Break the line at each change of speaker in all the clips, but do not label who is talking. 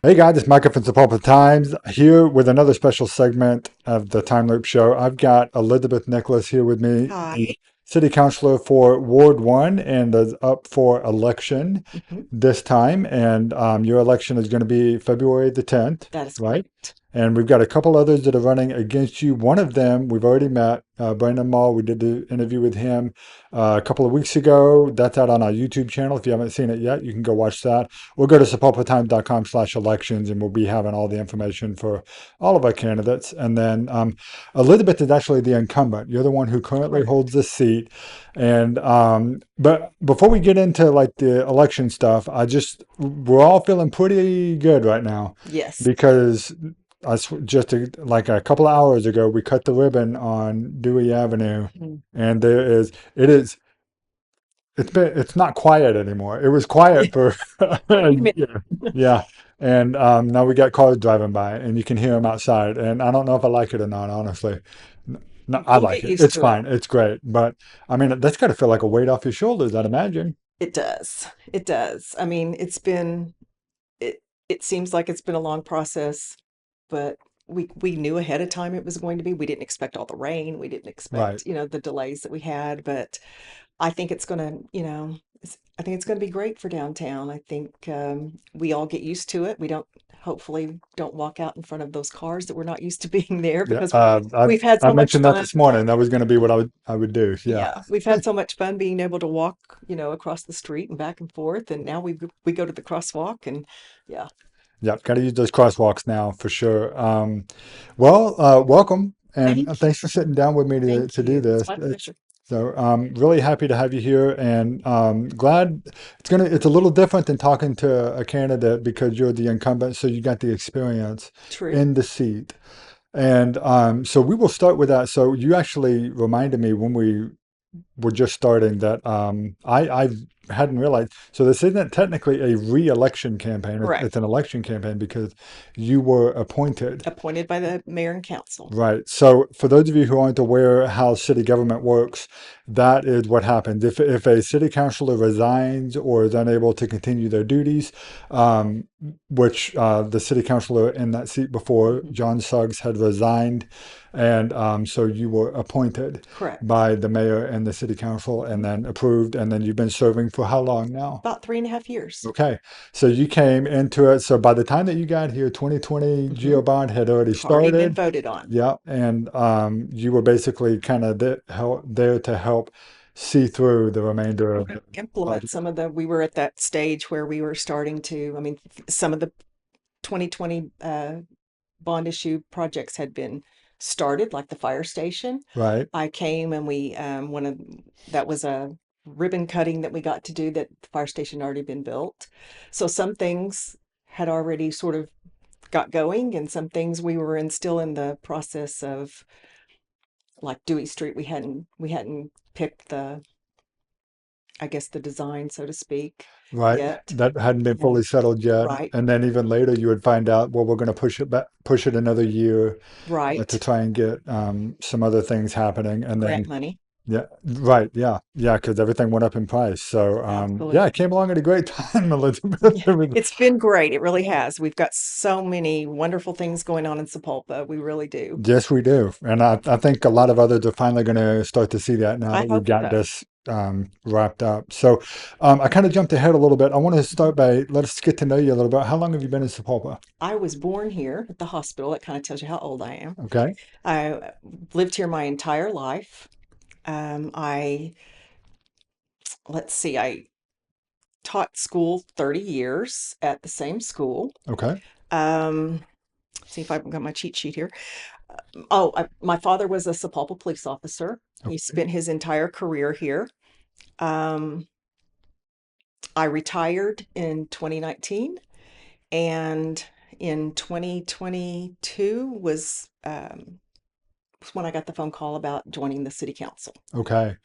Hey guys, it's Micah from Sapulpa Times here with another special segment of the Timeloop show. I've got Elizabeth Nicolas here with me,
Hi.
the city councilor for Ward 1 and is up for election
Mhm.
this time. And your election is going to be February the 10th,
That is
right?
correct.
And we've got a couple others that are running against you. One of them we've already met, Brandon Mall. We did the interview with him a couple of weeks ago. That's out on our YouTube channel. If you haven't seen it yet, you can go watch that. We'll go to sapulpatime.com/elections and we'll be having all the information for all of our candidates. And then Elizabeth is actually the incumbent. You're the one who currently
Correct.
holds this seat. And but before we get into like the election stuff, we're all feeling pretty good right now
Yes.
because like a couple of hours ago, we cut the ribbon on Dewey Avenue,
Mhm.
and it's not quiet anymore. It was quiet for
Wait a minute.
yeah, yeah. And now we got cars driving by, and you can hear them outside. And I don't know if I like it or not, honestly. No, I
You'll
like
get
it.
used
It's
to it.
fine. It's great. But I mean, that's got to feel like a weight off your shoulders, I'd imagine.
It does. It does. I mean, it it seems like it's been a long process, but we knew ahead of time it was going to be. We didn't expect all the rain. We didn't
Right.
expect, the delays that we had, but I think it's going to, I think it's going to be great for downtown. I think we all get used to it. We don't, hopefully, don't walk out in front of those cars that we're not used to being there
Yeah.
because we've had
I
so much
mentioned that
fun.
this morning. That was going to be what I would do. Yeah.
Yeah, we've had so much fun being able to walk, across the street and back and forth, and now we go to the crosswalk, and yeah,
Yep, got to use those crosswalks now for sure. Welcome, and
thank you,
thanks for sitting down with me to
thank
do
you. It's
this.
my pleasure.
Really happy to have you here, and glad it's a little different than talking to a candidate because you're the incumbent, so you got the experience
True.
in the seat. And so we will start with that. So you actually reminded me when we were just starting that I hadn't realized. So this isn't technically a re-election campaign. It's
Correct.
an election campaign because you were appointed.
Appointed by the mayor and council.
Right. So for those of you who aren't aware how city government works, that is what happens. If a city councilor resigns or is unable to continue their duties, which the city councilor in that seat before,
Mhm.
John Suggs, had resigned, and so you were appointed
Correct.
by the mayor and the city council, and
Mhm.
then approved, and then you've been serving for how long now?
About 3.5 years.
Okay, so you came into it. So by the time that you got here, 2020
Hmm.
Geo bond had already
Already been
started.
voted on.
Yeah, and you were basically kind of there to help see through the remainder of the
Implement
budget.
some of we were at that stage where we were starting to, I mean, some of the 2020 bond issue projects had been started, like the fire station.
Right,
I came and that was a ribbon cutting that we got to do that the fire station had already been built. So some things had already sort of got going and some things we were still in the process of, like Dewey Street. We hadn't picked I guess the design, so to speak,
right.
yet.
That hadn't been
Yeah.
fully settled yet,
Right,
and then even later you would find out, well, we're going to push it another year to
right.
try and get some other things happening, and
Grant
then
money.
yeah, right, yeah, because everything went up in price. So yeah, it
Absolutely.
came along at a great time, Elizabeth.
Yeah, it's been great. It really has. We've got so many wonderful things going on in Sapulpa. We really do.
Yes, we do. And I think a lot of others are finally going to start to see that now
I
that we've
hope
got
so.
this wrapped up. So I kind of jumped ahead a little bit. I want to
Mhm.
start by let us get to know you a little bit. How long have you been in Sapulpa?
I was born here at the hospital. That kind of tells you how old I am.
Okay.
I lived here my entire life. Let's see, I taught school 30 years at the same school.
Okay.
Um, see if I've got my cheat sheet here. Oh, my father was a Sapulpa police officer. He
Okay.
spent his entire career here. Um, I retired in 2019, and in 2022 was when I got the phone call about joining the city council.
Okay.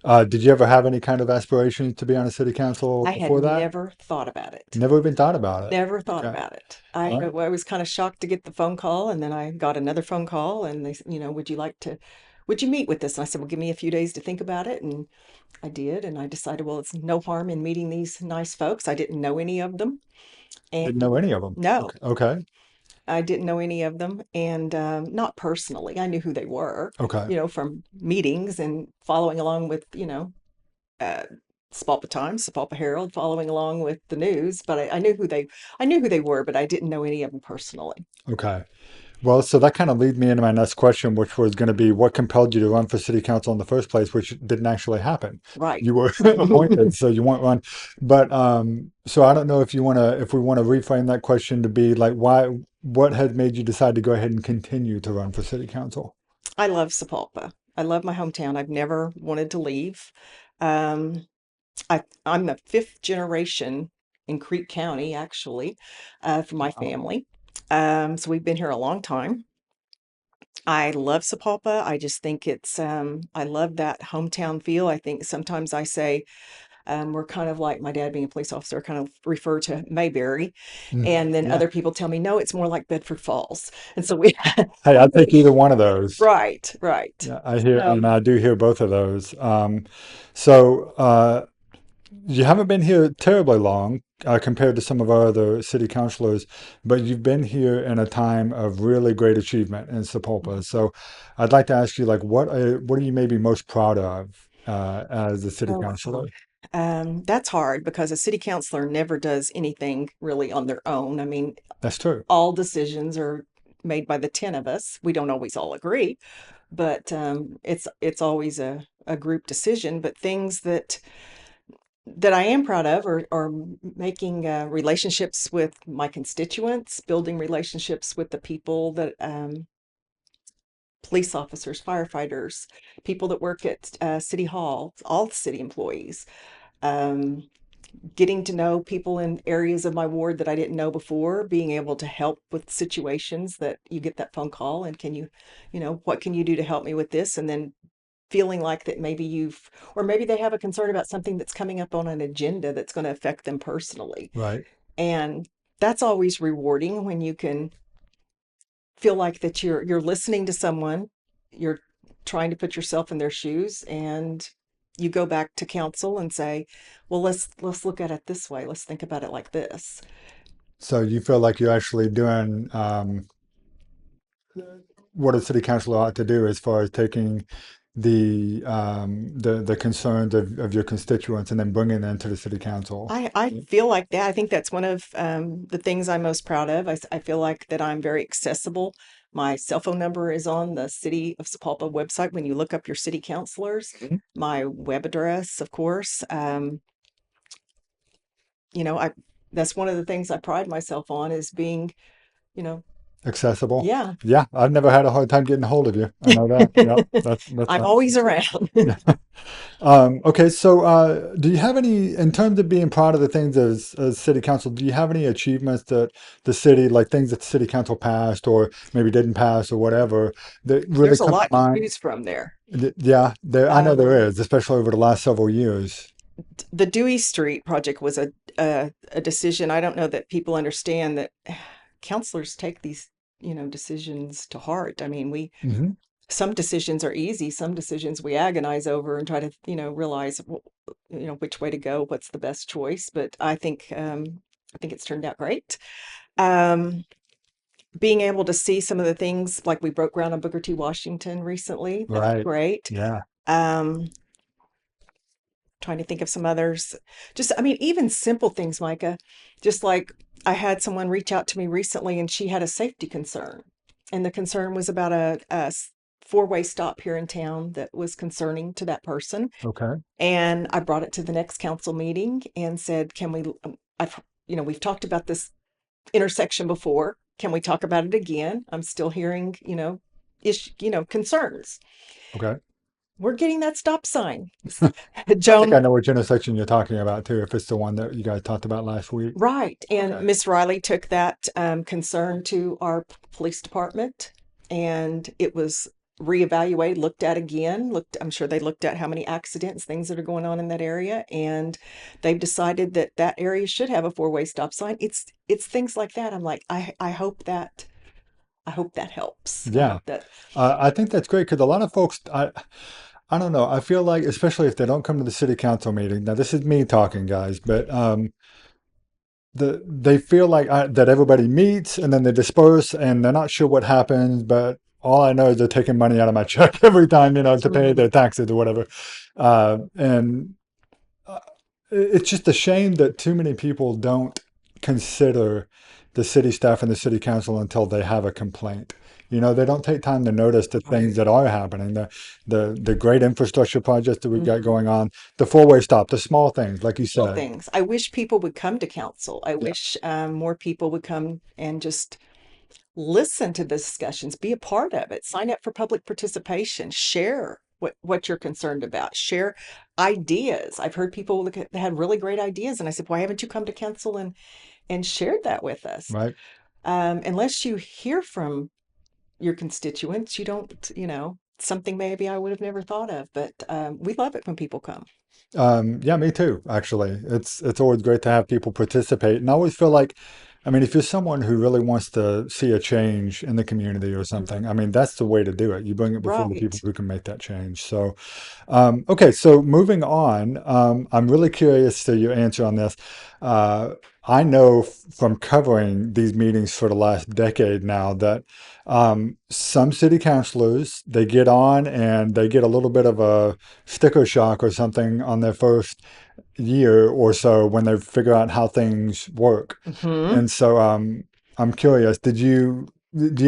Did you ever have any kind of aspirations to be on a city council
I had
before that?
never thought about it.
Never even thought about it.
Never thought
Okay.
about it.
All
I,
right.
I was kind of shocked to get the phone call, and then I got another phone call, and would you meet with us? And I said, well, give me a few days to think about it, and I did, and I decided, well, it's no harm in meeting these nice folks. I didn't know any of them. And
Didn't know any of them.
no,
Okay. Okay.
I didn't know any of them, and not personally. I knew who they were,
Okay.
from meetings and following along with, uh, Sapulpa Times, Sapulpa Herald, following along with the news. But I knew who they were, but I didn't know any of them personally.
Okay. Well, so that kind of leads me into my next question, which was going to be what compelled you to run for city council in the first place, which didn't actually happen.
Right.
You were appointed, so you weren't run. But so I don't know if we want to reframe that question to be like, what had made you decide to go ahead and continue to run for city council?
I love Sapulpa. I love my hometown. I've never wanted to leave. Um, I'm the fifth generation in Creek County, actually, for my
Wow.
family. So we've been here a long time. I love Sapulpa. I just think I love that hometown feel. I think sometimes I say we're kind of like my dad being a police officer, kind of refer to Mayberry.
Mhm.
And then
Yeah.
other people tell me, no, it's more like Bedford Falls. And so we,
Hey, I'll take either one of those.
right, right.
Yeah, I hear,
So
and I do hear both of those. So you haven't been here terribly long compared to some of our other city councilors, but you've been here in a time of really great achievement in Sapulpa. So I'd like to ask you, like, what are you maybe most proud of as a city
oh,
councilor?
that's hard because a city councilor never does anything really on their own. I mean,
That's true.
all decisions are made by the 10 of us. We don't always all agree, but it's always a group decision. But things that I am proud of are making relationships with my constituents, building relationships with the people that police officers, firefighters, people that work at City Hall, all the city employees. Um, Getting to know people in areas of my ward that I didn't know before, being able to help with situations that you get that phone call and what can you do to help me with this? And then feeling like that or maybe they have a concern about something that's coming up on an agenda that's going to affect them personally.
Right.
And that's always rewarding when you can feel like that you're listening to someone, you're trying to put yourself in their shoes, and you go back to council and say, well, let's look at it this way. Let's think about it like this.
So you feel like you're actually doing what a city councilor ought to do as far as taking the concerns of your constituents and then bringing them to the city council.
I feel like that. I think that's one of the things I'm most proud of. I feel like that I'm very accessible. My cell phone number is on the City of Sapulpa website when you look up your city councilors.
Mhm.
My web address, of course. I That's one of the things I pride myself on is being, you know,
Accessible.
yeah.
Yeah, I've never had a hard time getting a hold of you. I know that. Yep, that's
I'm
nice.
always around.
Yeah. Okay, so do you have any, in terms of being proud of the things as city council, do you have any achievements that the city, like things that the city council passed or maybe didn't pass or whatever, that really
There's a
come to
lot to
mind?
choose from there.
Yeah, I know there
Um,
is, especially over the last several years.
the Dewey Street project was a decision. I don't know that people understand that counselors take these, decisions to heart. I mean,
Hmm.
some decisions are easy, some decisions we agonize over and try to, realize, which way to go, what's the best choice. But I think it's turned out great. Um, Being able to see some of the things like we broke ground on Booker T. Washington recently, that was
Right.
great.
Yeah.
Um, Trying to think of some others. Just, I mean, even simple things, Micah. Just like I had someone reach out to me recently and she had a safety concern. And the concern was about a four-way stop here in town that was concerning to that person.
Okay.
And I brought it to the next council meeting and said, can we, we've talked about this intersection before. Can we talk about it again? I'm still hearing, concerns.
Okay.
We're getting that stop sign.
I think I
Joan,
know which intersection you're talking about too, if it's the one that you guys talked about last week.
right. And
Okay.
Miss Riley took that concern to our police department and it was reevaluated, looked at again. I'm sure they looked at how many accidents, things that are going on in that area, and they've decided that that area should have a four-way stop sign. It's things like that. I'm like, I hope that helps. I
Yeah.
hope that
I think that's great because a lot of folks, I don't know. I feel like, especially if they don't come to the city council meeting. Now, this is me talking, guys, but they feel like that everybody meets and then they disperse and they're not sure what happens, but all I know is they're taking money out of my check every time, to pay
Mm,
their taxes or whatever. And uh, it's just a shame that too many people don't consider the city staff and the city council until they have a complaint. They don't take time to notice the things
right.
that are happening, the great infrastructure projects that we've got
Mhm.
going on, the four-way stop, the small things, like you
Little
said.
things. I wish people would come to council. I
Yeah,
wish more people would come and just listen to the discussions, be a part of it, sign up for public participation, share what you're concerned about, share ideas. I've heard people that had really great ideas, and I said, why haven't you come to council and shared that with us?
right.
Unless you hear from your constituents, you don't, something maybe I would have never thought of, but we love it when people come.
Yeah, me too, actually. It's always great to have people participate. And I always feel like, I mean, if you're someone who really wants to see a change in the community or
Mhm.
something, I mean, that's the way to do it. You bring it before the people
Right.
who can make that change. So, okay, so moving on, I'm really curious to your answer on this. Uh, I know from covering these meetings for the last decade now that some city councilors, they get on and they get a little bit of a sticker shock or something on their first year or so when they figure out how things work.
Hmm.
And so I'm curious, do you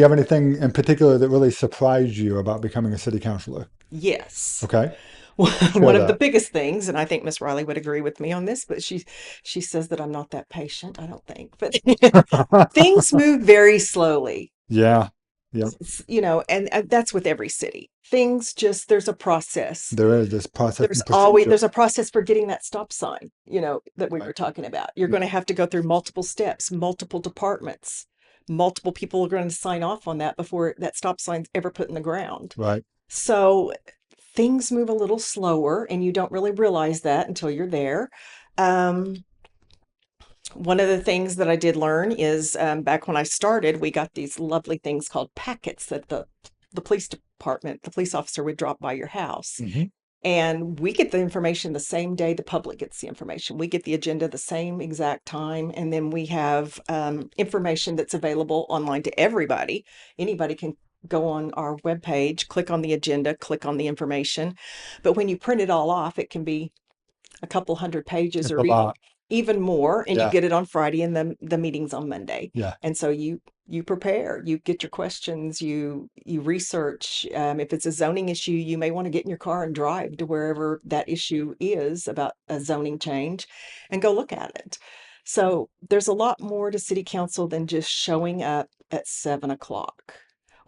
have anything in particular that really surprised you about becoming a city councilor?
Yes.
Okay. Share
One of the
that.
biggest things, and I think Miss Riley would agree with me on this, but she says that I'm not that patient. I don't think, but things move very slowly.
Yeah. Yep.
And that's with every city. Things just there's a process.
There is this process
There's
and
always
procedure.
there's a process for getting that stop sign, that we
Right.
were talking about. You're
Yeah.
going to have to go through multiple steps, multiple departments. Multiple people are going to sign off on that before that stop sign's ever put in the ground.
Right.
So things move a little slower, and you don't really realize that until you're there. Um, One of the things that I did learn is back when I started, we got these lovely things called packets that the police department, the police officer would drop by your house.
Hmm.
And we get the information the same day the public gets the information. We get the agenda the same exact time. And then we have information that's available online to everybody. Anybody can go on our webpage, click on the agenda, click on the information. But when you print it all off, it can be a couple hundred pages
It's
or
a lot.
even more, and you
Yeah.
get it on Friday and the meeting's on Monday.
Yeah.
And so you prepare, you get your questions, you research. If it's a zoning issue, you may want to get in your car and drive to wherever that issue is about a zoning change and go look at it. So there's a lot more to city council than just showing up at 7 o'clock.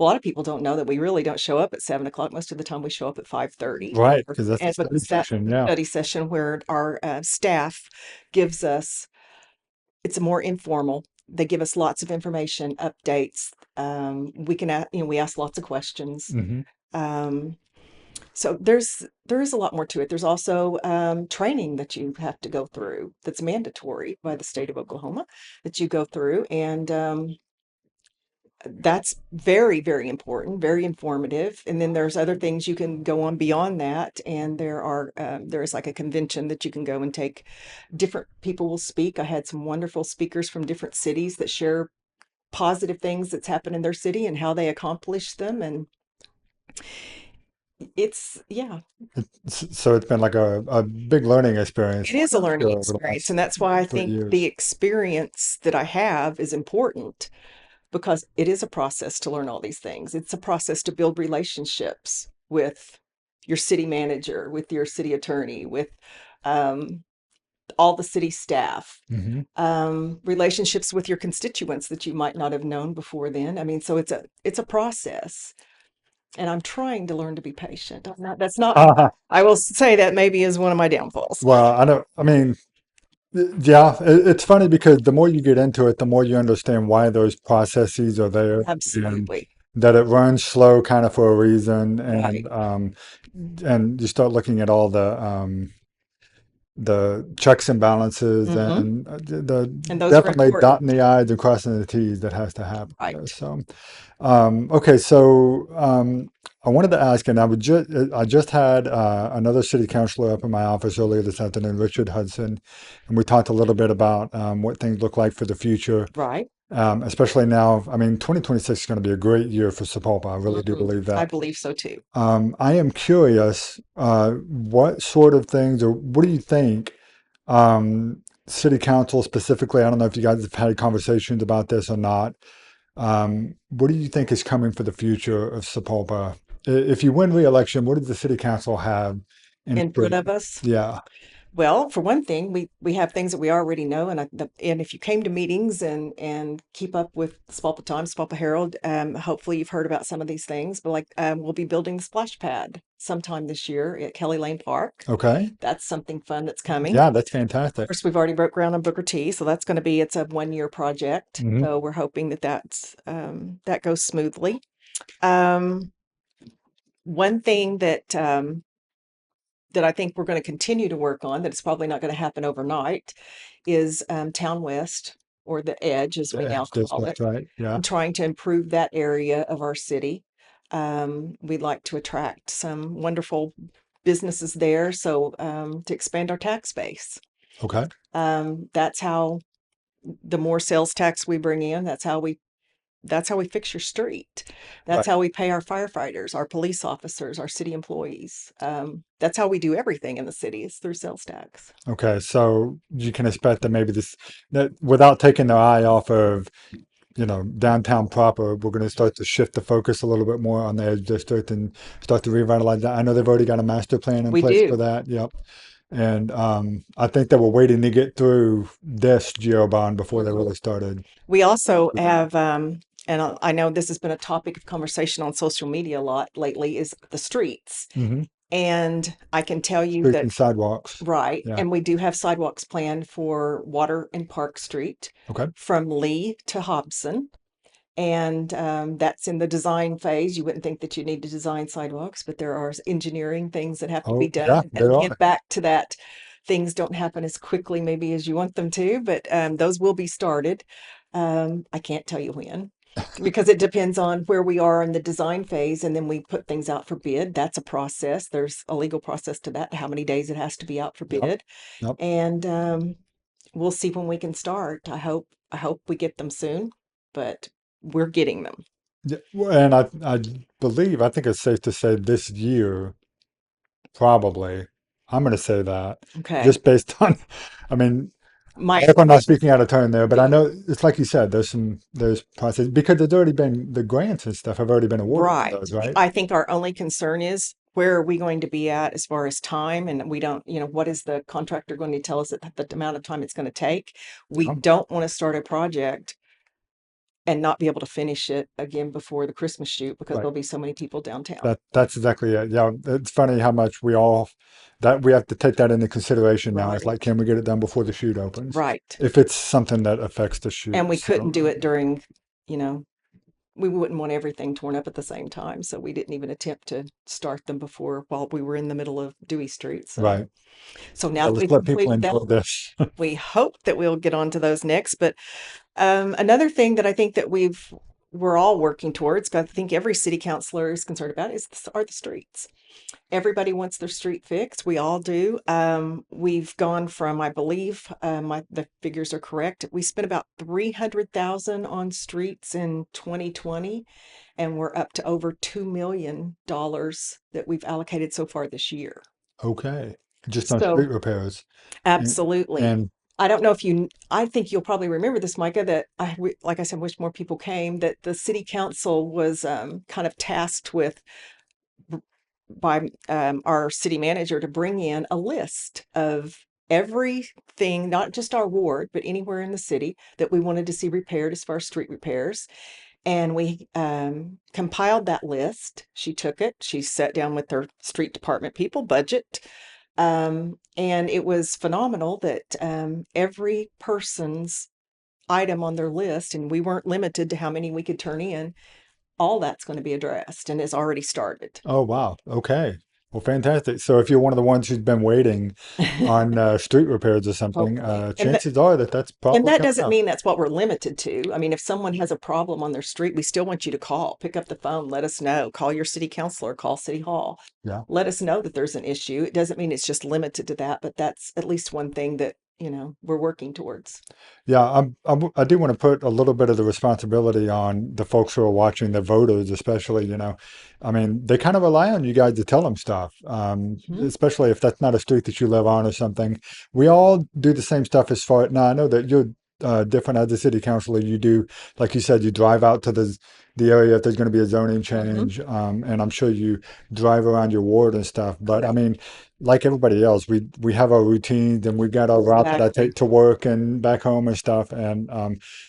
A lot of people don't know that we really don't show up at 7 o'clock. Most of the time we show up at 5:30,
Right. Because that's the
and
study
because that
session. Yeah.
study session where our staff gives us, it's more informal. They give us lots of information, updates. We can, we ask lots of questions.
Hmm.
Um, so there is a lot more to it. There's also training that you have to go through that's mandatory by the state of Oklahoma that you go through, and that's very, very important, very informative. And then there's other things you can go on beyond that. And there's like a convention that you can go and take. Different people will speak. I had some wonderful speakers from different cities that share positive things that's happened in their city and how they accomplished them. And yeah,
So it's been like a big learning experience
it is a
for
learning
sure over the
experience.
last
And that's why I
3 years.
think the experience that I have is important because it is a process to learn all these things. It's a process to build relationships with your city manager, with your city attorney, with um, all the city staff,
Hmm.
relationships with your constituents that you might not have known before then. I mean, so it's a process, and I'm trying to learn to be patient. I'm not. That's not. I will say that maybe is one of my downfalls.
Well, I don't, I mean, yeah, it's funny because the more you get into it, the more you understand why those processes are there and
Absolutely
that it runs slow kind of for a reason.
right.
And you start looking at all the checks and balances
Hmm.
and the
And those are
definitely
important.
dotting the i's and crossing the t's that has to happen there.
Right.
So okay, so I wanted to ask, and I just had another city councilor up in my office earlier this afternoon, Richard Hudson, and we talked a little bit about what things look like for the future,
Right.
especially now. I mean, 2026 is going to be a great year for Sapulpa. I really do
Hmm.
believe
I
that.
believe so too.
I am curious, what sort of things, or what do you think, city council specifically? I don't know if you guys have had conversations about this or not. What do you think is coming for the future of Sapulpa? If you win re-election, what does the city council have in
In
store?
front of us.
Yeah.
Well, for one thing, we have things that we already know, and and if you came to meetings and keep up with Spalpa Times, Spalpa Herald, hopefully you've heard about some of these things. But like, we'll be building the splash pad sometime this year at Kelly Lane Park.
Okay.
That's something fun that's coming.
Yeah, that's
Of
fantastic.
course, we've already broke ground on Booker T, so that's going to be it's a 1 year project.
Hmm.
So we're hoping that that goes smoothly. Um, One thing that I think we're going to continue to work on, that it's probably not going to happen overnight, is Town West, or the Edge, as
The
we now
Edge
call
District,
it,
right? Yeah.
and trying to improve that area of our city. We'd like to attract some wonderful businesses there, so to expand our tax base.
Okay.
That's how the more sales tax we bring in, that's how we fix your street. That's
Right.
how we pay our firefighters, our police officers, our city employees. That's how we do everything in the city is through sales tax.
Okay. So you can expect that maybe that without taking their eye off of, downtown proper, we're going to start to shift the focus a little bit more on the Edge District and start to revitalize that. I know they've already got a master plan in
We
place for
do.
that. Yep. And I think they were waiting to get through this geo bond before they
Mhm.
really started
We also
with that.
have, and I know this has been a topic of conversation on social media a lot lately, is the streets.
Hmm.
And I can tell you
Streets
that,
and sidewalks.
right,
Yeah.
and we do have sidewalks planned for Water and Park Street
Okay.
from Lee to Hobson. And that's in the design phase. You wouldn't think that you need to design sidewalks, but there are engineering things that have to be
Oh,
done
yeah,
that
there
get
are.
back to that. Things don't happen as quickly, maybe, as you want them to, but those will be started. I can't tell you when because it depends on where we are in the design phase, and then we put things out for bid. That's a process. There's a legal process to that, how many days it has to be out for
Yep.
bid,
Yep.
and we'll see when we can start. I hope we get them soon, but we're getting them.
Yeah. Well, and I believe, I think it's safe to say this year, probably. I'm going to say that
Okay.
just based on, I mean, I
My
hope I'm not speaking out of turn there, but I
the
know it's like you said, there's process because there's already been the grants and stuff have already been awarded for
right.
those, right?
I think our only concern is where are we going to be at as far as time, and we don't, what is the contractor going to tell us that the amount of time it's going to take? We
Yeah.
don't want to start a project and not be able to finish it again before the Christmas shoot because
Right.
there'll be so many people downtown.
That's exactly it. Yeah, it's funny how much that we have to take that into consideration now. It's like,
Right.
can we get it done before the shoot opens?
Right.
If it's something that affects the shoot.
And we couldn't
So,
do it during, you know, we wouldn't want everything torn up at the same time. So we didn't even attempt to start them before while we were in the middle of Dewey Street. So,
right.
so now
Yeah,
that
let's
we've
let people
completed that,
enjoy this.
we hope that we'll get on to those next. But another thing that I think that we're all working towards, 'cause I think every city councilor is concerned about, are the streets. Everybody wants their street fixed. We all do. We've gone from, I believe, the figures are correct. We spent about 300,000 on streets in 2020, and we're up to over $2 million that we've allocated so far this year.
Okay. Just on
So
street repairs. And,
absolutely.
and
I don't know if I think you'll probably remember this, Micah, that like I said, wish more people came, that the city council was kind of tasked with by our city manager to bring in a list of everything, not just our ward, but anywhere in the city that we wanted to see repaired as far as street repairs. And we compiled that list. She took it, she sat down with her street department people, budget. And it was phenomenal that every person's item on their list, and we weren't limited to how many we could turn in, all that's going to be addressed and has already started.
oh wow. Okay. Well, fantastic. So if you're one of the ones who's been waiting on street repairs or something,
Hopefully.
chances are that that's
And
probably
that
coming
doesn't
up.
mean that's what we're limited to. I mean, if someone has a problem on their street, we still want you to call, pick up the phone, let us know, call your city councilor, call City Hall.
Yeah.
Let us know that there's an issue. It doesn't mean it's just limited to that, but that's at least one thing that, we're working towards.
Yeah, I do want to put a little bit of the responsibility on the folks who are watching, the voters, especially, I mean, they kind of rely on you guys to tell them stuff,
Mhm.
especially if that's not a street that you live on or something. We all do the same stuff as far. Now, I know that you're different as a city councilor. You do, like you said, you drive out to the area if there's going to be a zoning
Mhm.
change, and I'm sure you drive around your ward and stuff. But I
Correct.
mean, like everybody else, we have our routines and we've got our route that I
Exactly.
take to work and back home and stuff. And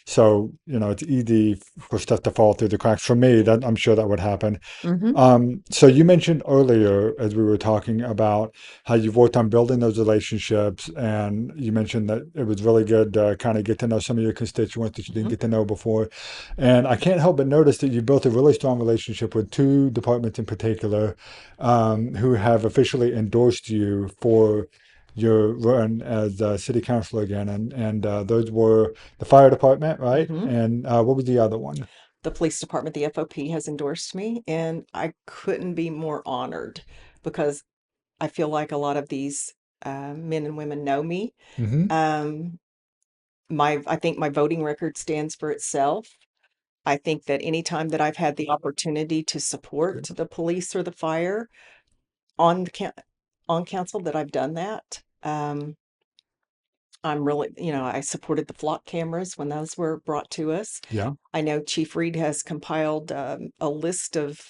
so it's easy for stuff to fall through the cracks. For me, that I'm sure that would happen.
Mhm.
So you mentioned earlier, as we were talking about how you've worked on building those relationships, and you mentioned that it was really good to kind of get to know some of your constituents that you didn't
Mhm.
get to know before. And I can't help but notice that you built a really strong relationship with two departments in particular, who have officially endorsed you for your run as city councilor again, and those were the fire department, right?
Mhm.
And what was the other one?
The police department, the FOP, has endorsed me, and I couldn't be more honored because I feel like a lot of these men and women know me.
Hmm.
Um, I think my voting record stands for itself. I think that anytime that I've had the opportunity to support
Good.
the police or the fire on on council, that I've done that. I'm really, I supported the flock cameras when those were brought to us.
Yeah.
I know Chief Reed has compiled a list of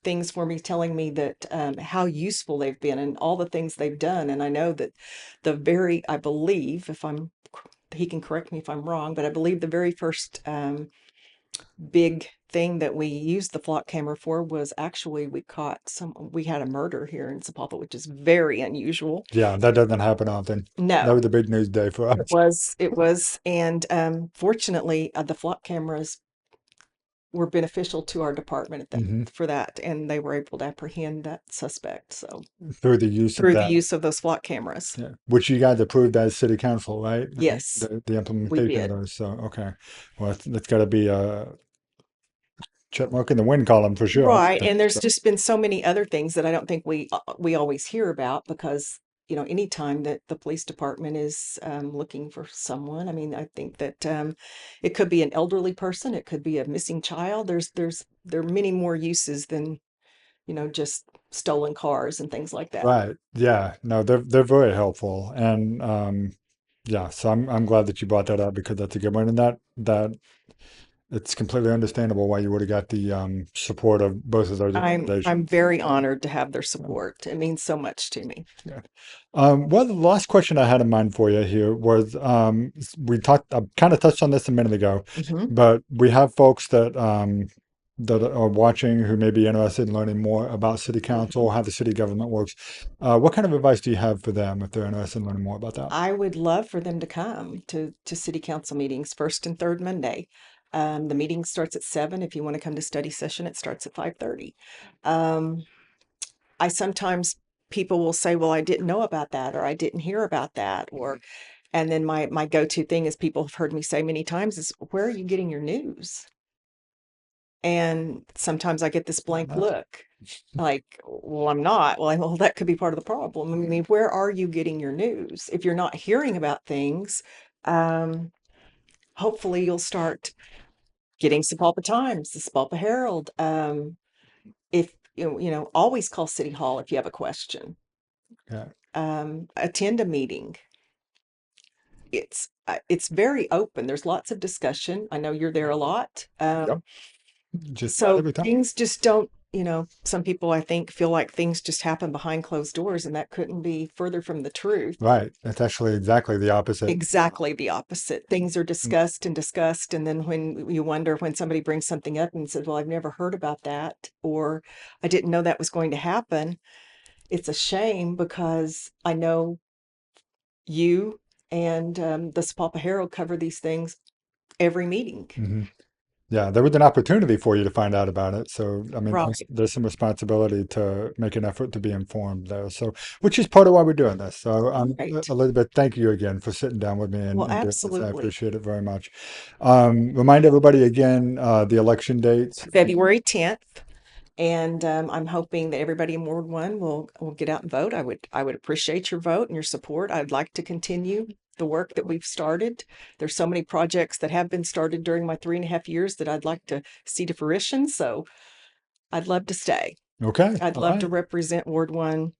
things for me, telling me that how useful they've been and all the things they've done. And I know that I believe, if he can correct me if I'm wrong, but I believe the very first big thing that we used the flock camera for was actually we had a murder here in Sapulpa, which is very unusual.
Yeah, that doesn't happen often. That
No,
was a big news day for us.
and fortunately, the flock cameras were beneficial to our department
Hmm.
for that, and they were able to apprehend that suspect. So
Through the use of
through the
that.
use of those flock cameras,
Yeah. Which you guys approved as city council, right?
yes,
The
we
implementation of
did.
those. So, okay. Well, that's got to be a check mark in the win column for sure, I
Right,
think.
and there's
So,
just been so many other things that I don't think we always hear about because anytime that the police department is looking for someone, I mean, I think that it could be an elderly person, it could be a missing child. There are many more uses than just stolen cars and things like that.
right. Yeah. No, they're very helpful. And yeah, so I'm glad that you brought that up because that's a good one. And that it's completely understandable why you would have got the support of both of those
I'm
organizations.
very honored to have their
So,
support. It means so much to me.
yeah. Well, the last question I had in mind for you here was we talked, I kind of touched on this a minute ago,
Hmm.
but we have folks that are watching who may be interested in learning more about city
Hmm.
council, how the city government works. What kind of advice do you have for them if they're interested in learning more about that?
I would love for them to come to city council meetings first and third Monday. The meeting starts at 7. If you want to come to study session, it starts at 5:30. Um, I sometimes people will say, "Well, I didn't know about that," or "I didn't hear about that," and then my go-to thing is people have heard me say many times is, "Where are you getting your news?" And sometimes I get this blank
Uh,
look, like, "Well, I'm not." Well, that could be part of the problem. I mean, where are you getting your news? If you're not hearing about things, um, hopefully you'll start getting Sapulpa Times, the Sapulpa Herald. If always call City Hall if you have a question.
yeah.
Attend a meeting. It's very open. There's lots of discussion. I know you're there a lot.
Yep. Just about
So
every time.
things just don't, some people I think feel like things just happen behind closed doors, and that couldn't be further from the truth.
Right. That's actually exactly the opposite.
Exactly the opposite. Things are discussed and discussed, and then when you wonder when somebody brings something up and says, "Well, I've never heard about that," or "I didn't know that was going to happen," it's a shame because I know you and the Sapulpa Herald cover these things every meeting.
Hmm. Yeah, there was an opportunity for you to find out about it. So, I mean,
Right.
there's some responsibility to make an effort to be informed there. So, which is part of why we're doing this. So,
Right.
Elizabeth, thank you again for sitting down with me
Well,
and doing this. I
absolutely.
appreciate it very much. Remind everybody again the election dates.
February 10th. And I'm hoping that everybody in Ward One will get out and vote. I would appreciate your vote and your support. I'd like to continue the work that we've started. There's so many projects that have been started during my 3.5 years that I'd like to see to fruition. So I'd love to stay.
Okay.
I'd
All
love to
right.
represent Ward One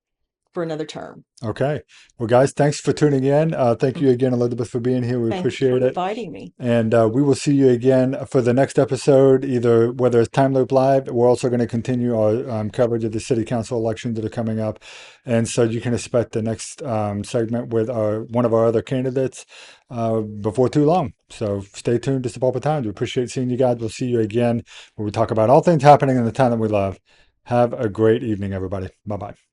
for another term.
Okay. Well, guys, thanks for tuning in. Thank you again, Elizabeth, for being here. We
Thank you for
appreciate it.
inviting me.
And we will see you again for the next episode, either whether it's Timeloop Live. We're also going to continue our coverage of the city council elections that are coming up. And so you can expect the next segment with one of our other candidates before too long. So stay tuned to Sapulpa Times. We appreciate seeing you guys. We'll see you again where we talk about all things happening in the town that we love. Have a great evening, everybody. Bye bye.